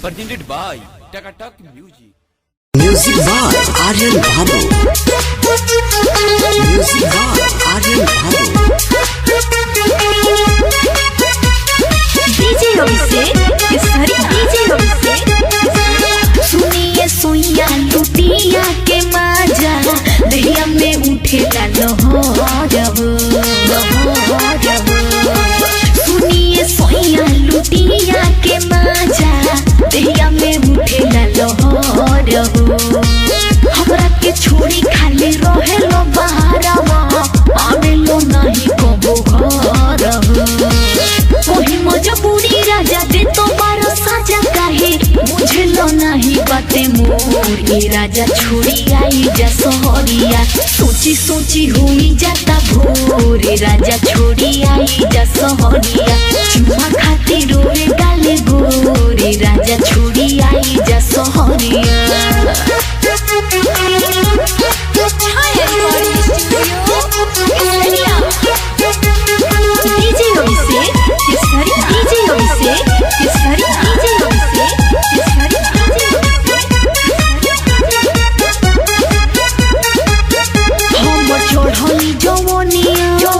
presented by Takatak Music. Music by Aryan Babu. Music by Aryan Babu. DJ Abhishek Kisri DJ Abhishek सुनिए सोइया लुटिया के माजा दहिया में उठेला लहरब सुनिए सोइया लुटिया के माजा दहिया में उठेला लहरब हमरा के छोड़ी खाली रहेलो बहारवा आवेलो नहीं कबो घरब कोही मजबूरी राजा दे तो बारो साजा काहे मुझे लो नहीं बातें मोर ए राजा छोड़ी आई जा सहरिया सोची सोची हुई जाता भोर ए राजा छोड़ी आई जा सहरिया चुमा खातिर रोए गाले गोर ए राजा छोड़ी आई जा सहरिया DJ Abhishek Kisri DJ Abhishek Kisri DJ Abhishek Kisri हम छोड़ली जवनिया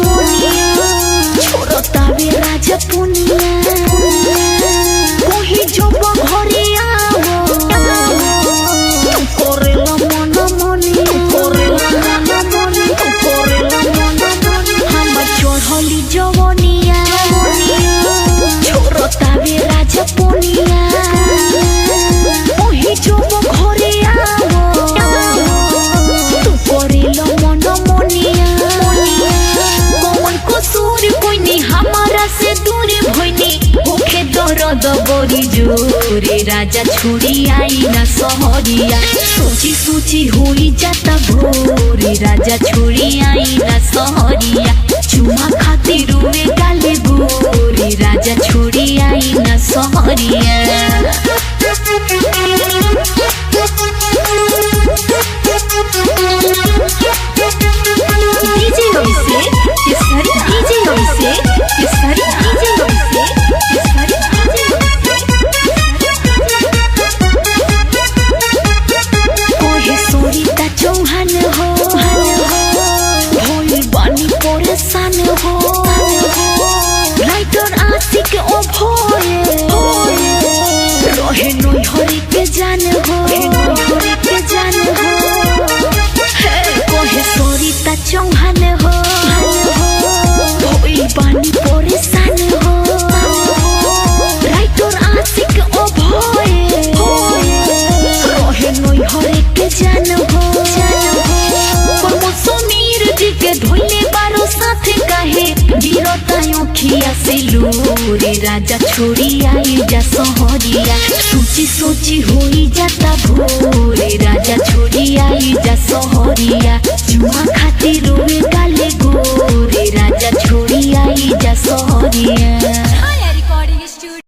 छोड़ता वे राजा पुनिया कोही जब घरे आओ करेला मन मनी हम छोड़ली जवनिया छोड़ता वे राजा पुनिया कोही जब घरे आओ करेला मन मनिया कौन कसूर कोई नहीं हमारा से दूर भइनी भूखे दर्द बड़ी जोरे राजा छोड़ी आई ना सहरिया सोची सोची हुई जाता भोरे राजा छोड़ी आई ना सहरिया चुमा खातिर रोए गाले गोरे राजा छोड़ी आई ना सहरिया DJ Abhishek Kisri DJ Abhishek Kisri DJ Abhishek Kisri कोहे सोरीता चौहान हो भोली बानी परेशान हो राइटर आशिक ओ भोए रहे नई हरि के जान हो कोहे सोरीता चौहान हो भोली बानी परेशान हो राइटर आशिक ओ भोए रहे नई हरि के जान हो समीर जी के धोइले बारो साथे काहे गिरता अखिया से लोरे राजा छोड़ी आई जा सहरिया सोची सोची होई जाता भोरे राजा छोड़ी आई जा सहरिया